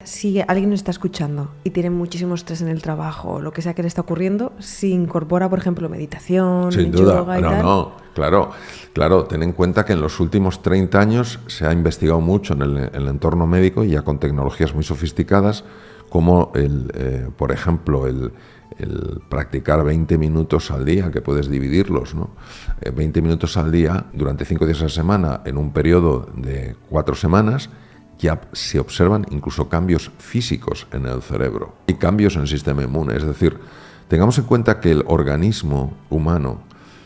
Si alguien nos está escuchando y tiene muchísimo estrés en el trabajo o lo que sea que le está ocurriendo, si incorpora, por ejemplo, meditación, Sin duda, yoga y tal. no, claro, ten en cuenta que en los últimos 30 años se ha investigado mucho en el entorno médico y ya con tecnologías muy sofisticadas, como por ejemplo, el practicar 20 minutos al día, que puedes dividirlos, ¿no? 20 minutos al día durante 5 días a la semana en un periodo de 4 semanas, ya se observan incluso cambios físicos en el cerebro y cambios en el sistema inmune. Es decir, tengamos en cuenta que el organismo humano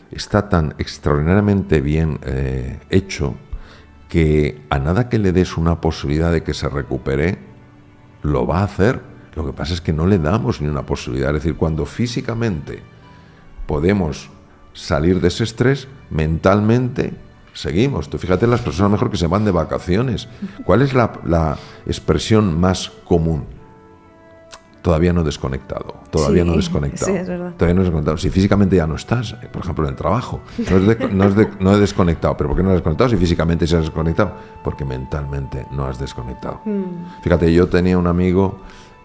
está tan extraordinariamente bien hecho que a nada que le des una posibilidad de que se recupere, lo va a hacer. Lo que pasa es que no le damos ni una posibilidad. Es decir, cuando físicamente podemos salir de ese estrés, mentalmente seguimos. Tú fíjate, las personas mejor que se van de vacaciones. ¿Cuál es la expresión más común? Todavía no he desconectado. Todavía no he desconectado. Sí, es verdad. Todavía no he desconectado. Si físicamente ya no estás, por ejemplo, en el trabajo, no he desconectado. ¿Pero por qué no has desconectado si físicamente se has desconectado? Porque mentalmente no has desconectado. Fíjate, yo tenía un amigo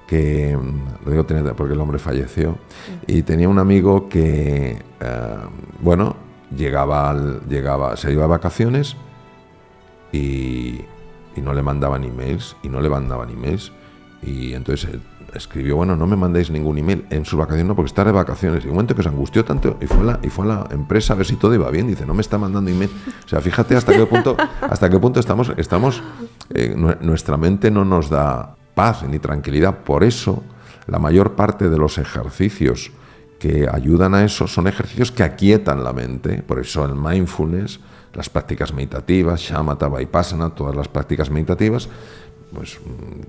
que, lo digo porque el hombre falleció, y tenía un amigo que, se iba a vacaciones y no le mandaban emails, y entonces él escribió, bueno, no me mandéis ningún email en sus vacaciones, no, porque está de vacaciones. Y un momento que se angustió tanto y fue a la empresa a ver si todo iba bien. Dice, no me está mandando email. O sea, fíjate hasta qué punto estamos nuestra mente no nos da paz ni tranquilidad. Por eso, la mayor parte de los ejercicios que ayudan a eso son ejercicios que aquietan la mente. Por eso el mindfulness, las prácticas meditativas, shamatha, vipassana, todas las prácticas meditativas, pues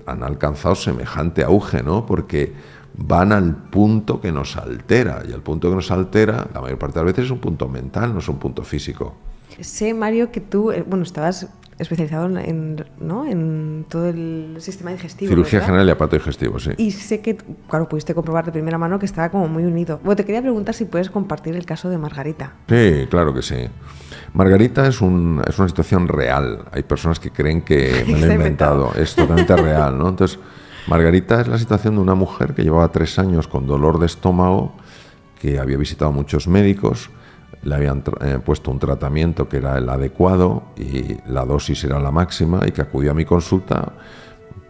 han alcanzado semejante auge, ¿no? Porque van al punto que nos altera, y el punto que nos altera, la mayor parte de las veces, es un punto mental, no es un punto físico. Sé, Mario, que tú, estabas especializado en todo el sistema digestivo. Cirugía ¿verdad? general y aparato digestivo, sí. Y sé que, claro, pudiste comprobar de primera mano que estaba como muy unido. Bueno, te quería preguntar si puedes compartir el caso de Margarita. Sí, claro que sí. Margarita es una situación real. Hay personas que creen que me lo he inventado. Es totalmente real, ¿no? Entonces, Margarita es la situación de una mujer que llevaba 3 años con dolor de estómago, que había visitado a muchos médicos, le habían puesto un tratamiento que era el adecuado y la dosis era la máxima, y que acudió a mi consulta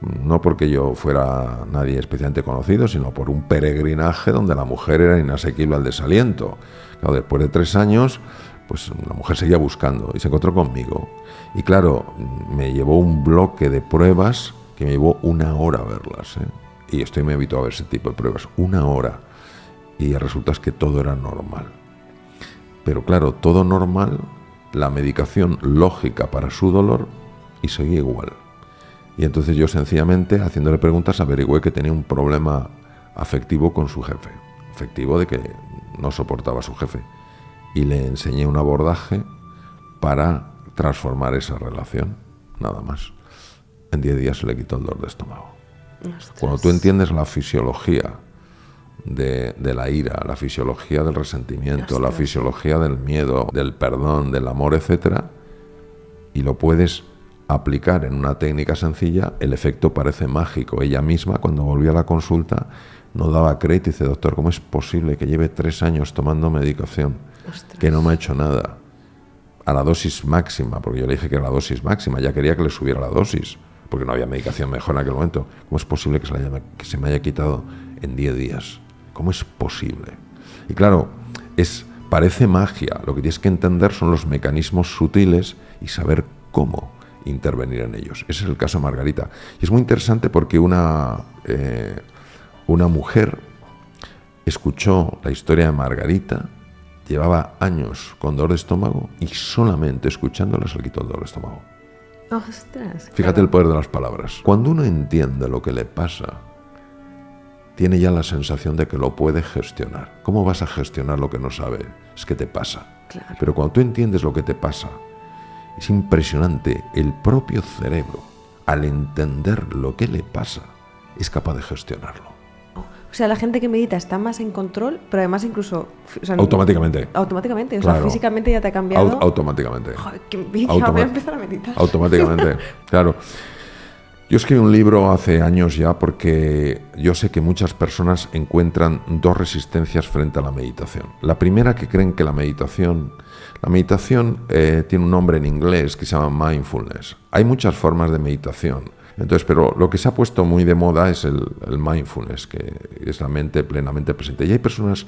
no porque yo fuera nadie especialmente conocido, sino por un peregrinaje donde la mujer era inasequible al desaliento. Claro, después de 3 años, pues la mujer seguía buscando y se encontró conmigo. Y claro, me llevó un bloque de pruebas que me llevó 1 hora verlas, ¿eh? Y estoy muy habituado a ver ese tipo de pruebas. 1 hora. Y el resultado es que todo era normal. Pero claro, todo normal, la medicación lógica para su dolor, y seguía igual. Y entonces yo sencillamente, haciéndole preguntas, averigüé que tenía un problema afectivo con su jefe. Afectivo de que no soportaba a su jefe. Y le enseñé un abordaje para transformar esa relación, nada más. En 10 días se le quitó el dolor de estómago. Ostras. Cuando tú entiendes la fisiología de la ira, la fisiología del resentimiento, la fisiología del miedo, del perdón, del amor, etcétera, y lo puedes aplicar en una técnica sencilla, el efecto parece mágico. Ella misma, cuando volvió a la consulta, no daba crédito y dice, doctor, ¿cómo es posible que lleve 3 años tomando medicación, que no me ha hecho nada? A la dosis máxima, porque yo le dije que era la dosis máxima, ya quería que le subiera la dosis, porque no había medicación mejor en aquel momento. ¿Cómo es posible que se me haya quitado en 10 días? ¿Cómo es posible? Y claro, parece magia. Lo que tienes que entender son los mecanismos sutiles y saber cómo intervenir en ellos. Ese es el caso de Margarita. Y es muy interesante porque una mujer escuchó la historia de Margarita, llevaba años con dolor de estómago y solamente escuchándola se le quitó el dolor de estómago. Ostras. Fíjate claro. el poder de las palabras. Cuando uno entiende lo que le pasa, tiene ya la sensación de que lo puede gestionar. ¿Cómo vas a gestionar lo que no sabes? Es que te pasa. Claro. Pero cuando tú entiendes lo que te pasa, es impresionante. El propio cerebro, al entender lo que le pasa, es capaz de gestionarlo. O sea, la gente que medita está más en control, pero además incluso... Automáticamente. Automáticamente, o Claro. sea, físicamente ya te ha cambiado. Automáticamente. Joder, qué envidia, voy a empezar a meditar. Automáticamente, claro. Yo escribí un libro hace años ya porque yo sé que muchas personas encuentran dos resistencias frente a la meditación. La primera, que creen que la meditación tiene un nombre en inglés que se llama mindfulness. Hay muchas formas de meditación. Entonces, pero lo que se ha puesto muy de moda es el mindfulness, que es la mente plenamente presente. Y hay personas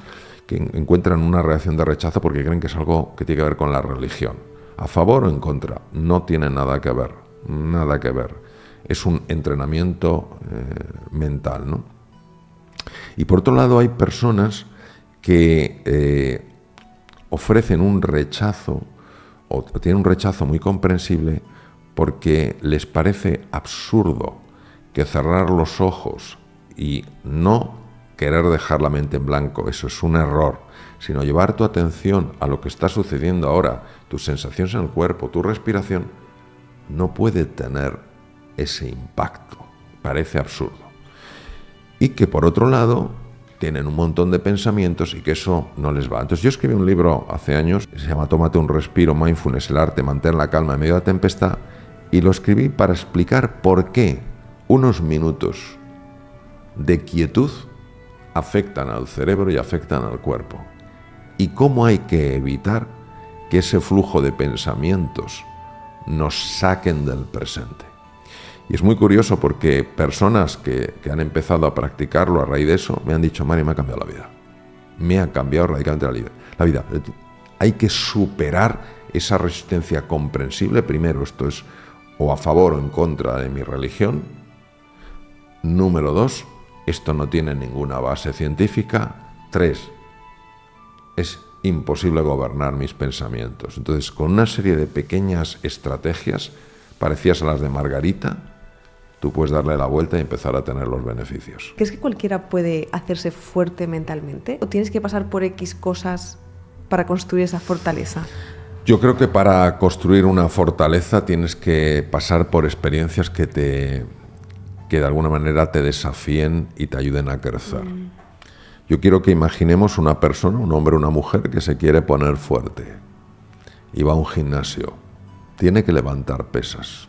que encuentran una reacción de rechazo porque creen que es algo que tiene que ver con la religión. A favor o en contra, no tiene nada que ver, nada que ver. Es un entrenamiento mental, ¿no? Y por otro lado hay personas que ofrecen un rechazo o tienen un rechazo muy comprensible porque les parece absurdo que cerrar los ojos y no querer dejar la mente en blanco, eso es un error, sino llevar tu atención a lo que está sucediendo ahora, tus sensaciones en el cuerpo, tu respiración, no puede tener ese impacto. Parece absurdo. Y que por otro lado tienen un montón de pensamientos y que eso no les va. Entonces yo escribí un libro hace años que se llama Tómate un respiro, Mindfulness, el arte de mantener la calma en medio de la tempestad, y lo escribí para explicar por qué unos minutos de quietud afectan al cerebro y afectan al cuerpo, y cómo hay que evitar que ese flujo de pensamientos nos saquen del presente. Y es muy curioso porque personas que han empezado a practicarlo a raíz de eso me han dicho: Mario, me ha cambiado la vida. Me ha cambiado radicalmente la vida. Hay que superar esa resistencia comprensible. Primero, esto es o a favor o en contra de mi religión. Número 2, esto no tiene ninguna base científica. 3, es imposible gobernar mis pensamientos. Entonces, con una serie de pequeñas estrategias parecidas a las de Margarita, tú puedes darle la vuelta y empezar a tener los beneficios. ¿Crees que cualquiera puede hacerse fuerte mentalmente? ¿O tienes que pasar por X cosas para construir esa fortaleza? Yo creo que para construir una fortaleza tienes que pasar por experiencias que de alguna manera te desafíen y te ayuden a crecer. Yo quiero que imaginemos una persona, un hombre o una mujer que se quiere poner fuerte y va a un gimnasio. Tiene que levantar pesas.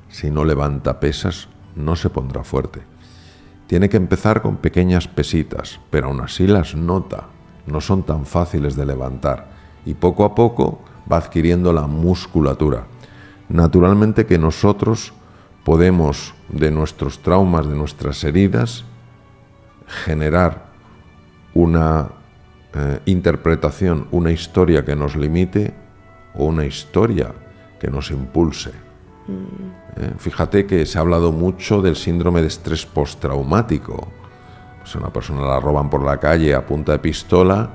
Si no levanta pesas, no se pondrá fuerte. Tiene que empezar con pequeñas pesitas, pero aún así las nota. No son tan fáciles de levantar. Y poco a poco va adquiriendo la musculatura. Naturalmente que nosotros podemos, de nuestros traumas, de nuestras heridas, generar una interpretación, una historia que nos limite o una historia que nos impulse. Fíjate que se ha hablado mucho del síndrome de estrés postraumático. Pues a una persona la roban por la calle a punta de pistola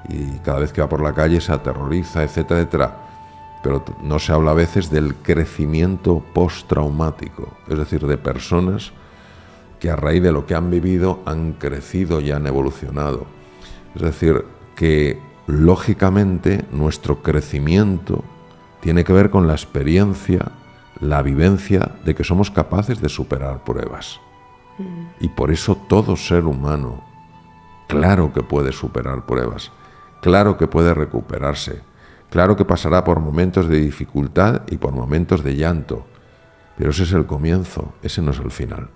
y cada vez que va por la calle se aterroriza, etcétera, etcétera. Pero no se habla a veces del crecimiento postraumático, es decir, de personas que a raíz de lo que han vivido han crecido y han evolucionado. Es decir, que lógicamente nuestro crecimiento tiene que ver con la experiencia, la vivencia de que somos capaces de superar pruebas. Y por eso todo ser humano, claro que puede superar pruebas, claro que puede recuperarse, claro que pasará por momentos de dificultad y por momentos de llanto, pero ese es el comienzo, ese no es el final.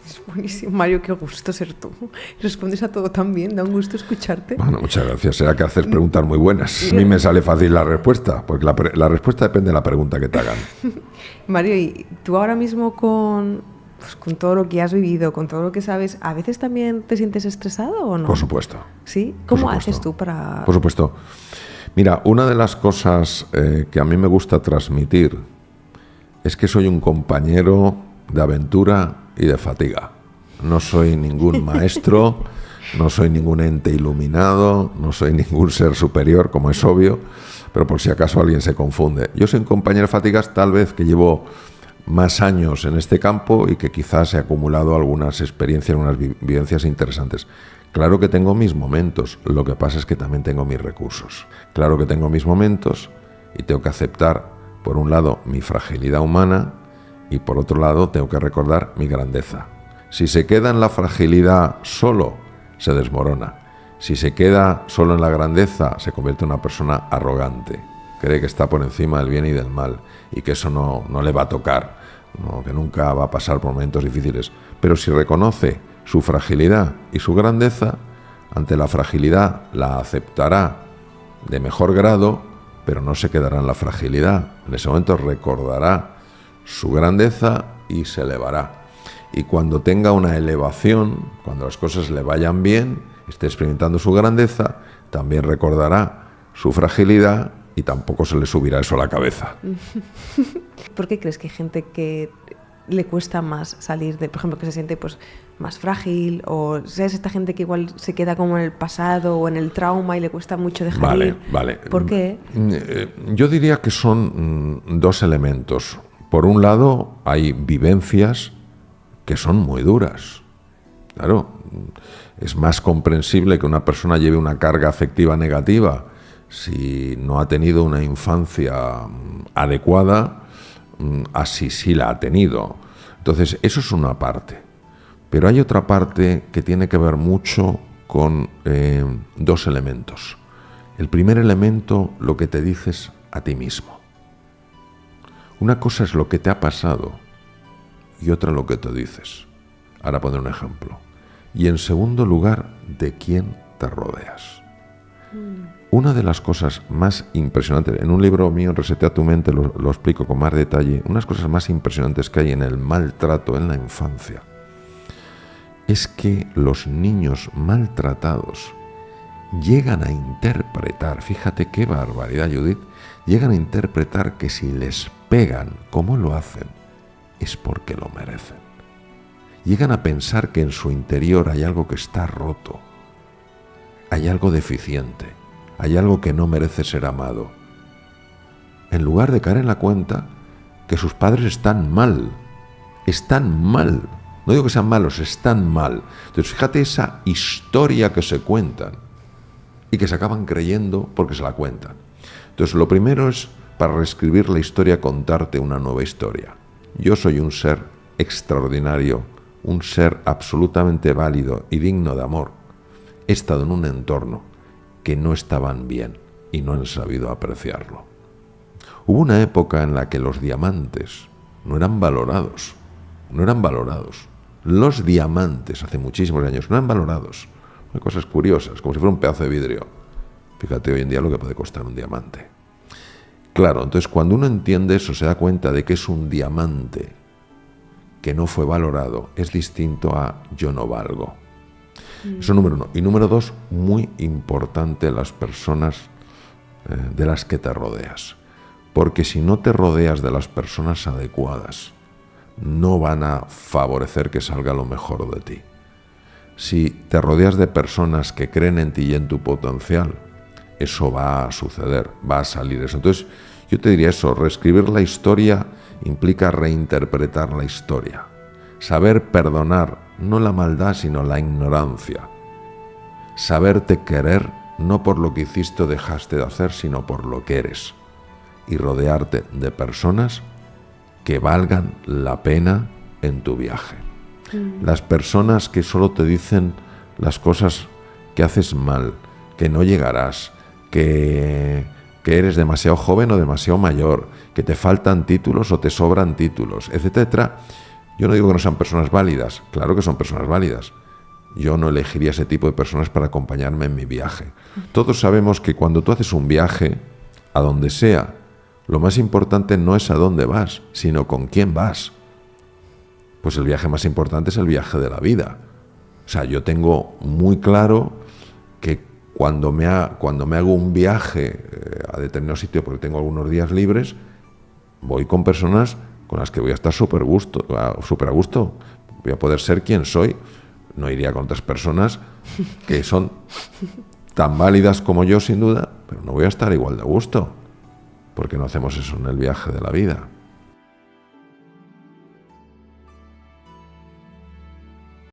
Es buenísimo, Mario, qué gusto ser tú. Respondes a todo tan bien, da un gusto escucharte. Bueno, muchas gracias. Será que haces preguntas muy buenas. A mí me sale fácil la respuesta, porque la respuesta depende de la pregunta que te hagan. Mario, y tú ahora mismo con todo lo que has vivido, con todo lo que sabes, ¿a veces también te sientes estresado o no? Por supuesto. ¿Sí? ¿Cómo haces tú para...? Por supuesto. Mira, una de las cosas que a mí me gusta transmitir es que soy un compañero de aventura y de fatiga. No soy ningún maestro, no soy ningún ente iluminado, no soy ningún ser superior, como es obvio, pero por si acaso alguien se confunde. Yo soy un compañero de fatigas, tal vez que llevo más años en este campo y que quizás he acumulado algunas experiencias, unas vivencias interesantes. Claro que tengo mis momentos, lo que pasa es que también tengo mis recursos. Claro que tengo mis momentos y tengo que aceptar, por un lado, mi fragilidad humana y por otro lado, tengo que recordar mi grandeza. Si se queda en la fragilidad solo, se desmorona. Si se queda solo en la grandeza, se convierte en una persona arrogante. Cree que está por encima del bien y del mal y que eso no le va a tocar. ¿no? Que nunca va a pasar por momentos difíciles. Pero si reconoce su fragilidad y su grandeza, ante la fragilidad la aceptará de mejor grado, pero no se quedará en la fragilidad. En ese momento recordará su grandeza y se elevará. Y cuando tenga una elevación, cuando las cosas le vayan bien, esté experimentando su grandeza, también recordará su fragilidad y tampoco se le subirá eso a la cabeza. ¿Por qué crees que hay gente que le cuesta más salir de, por ejemplo, que se siente pues más frágil, o ¿sabes? Esta gente que igual se queda como en el pasado o en el trauma y le cuesta mucho dejar ir? Vale. ¿Por qué? Yo diría que son dos elementos. Por un lado, hay vivencias que son muy duras. Claro, es más comprensible que una persona lleve una carga afectiva negativa si no ha tenido una infancia adecuada, así sí la ha tenido. Entonces, eso es una parte. Pero hay otra parte que tiene que ver mucho con dos elementos. El primer elemento, lo que te dices a ti mismo. Una cosa es lo que te ha pasado y otra lo que te dices. Ahora pondré un ejemplo. Y en segundo lugar, de quién te rodeas. Una de las cosas más impresionantes, en un libro mío, Resetea tu mente, lo explico con más detalle, unas cosas más impresionantes que hay en el maltrato en la infancia, es que los niños maltratados llegan a interpretar, fíjate qué barbaridad, Judith, llegan a interpretar que si les pegan como lo hacen, es porque lo merecen. Llegan a pensar que en su interior hay algo que está roto, hay algo deficiente, hay algo que no merece ser amado, en lugar de caer en la cuenta que sus padres están mal. No digo que sean malos, están mal. Entonces fíjate esa historia que se cuentan y que se acaban creyendo porque se la cuentan. Entonces lo primero es, para reescribir la historia, contarte una nueva historia. Yo soy un ser extraordinario, un ser absolutamente válido y digno de amor. He estado en un entorno que no estaban bien y no han sabido apreciarlo. Hubo una época en la que los diamantes no eran valorados. Los diamantes, hace muchísimos años, no eran valorados. Hay cosas curiosas, como si fuera un pedazo de vidrio. Fíjate hoy en día lo que puede costar un diamante. Claro, entonces cuando uno entiende eso, se da cuenta de que es un diamante que no fue valorado, es distinto a yo no valgo. Eso número uno. Y número dos, muy importante, las personas de las que te rodeas. Porque si no te rodeas de las personas adecuadas, no van a favorecer que salga lo mejor de ti. Si te rodeas de personas que creen en ti y en tu potencial, eso va a suceder, va a salir eso. Entonces, yo te diría eso, reescribir la historia implica reinterpretar la historia. Saber perdonar, no la maldad, sino la ignorancia. Saberte querer, no por lo que hiciste o dejaste de hacer, sino por lo que eres. Y rodearte de personas que valgan la pena en tu viaje. Las personas que solo te dicen las cosas que haces mal, que no llegarás, que eres demasiado joven o demasiado mayor, que te faltan títulos o te sobran títulos, etcétera. Yo no digo que no sean personas válidas, claro que son personas válidas. Yo no elegiría ese tipo de personas para acompañarme en mi viaje. Todos sabemos que cuando tú haces un viaje, a donde sea, lo más importante no es a dónde vas, sino con quién vas. Pues el viaje más importante es el viaje de la vida. O sea, yo tengo muy claro que cuando me hago un viaje a determinado sitio, porque tengo algunos días libres, voy con personas con las que voy a estar súper a gusto. Voy a poder ser quien soy. No iría con otras personas que son tan válidas como yo, sin duda, pero no voy a estar igual de a gusto, porque no hacemos eso en el viaje de la vida.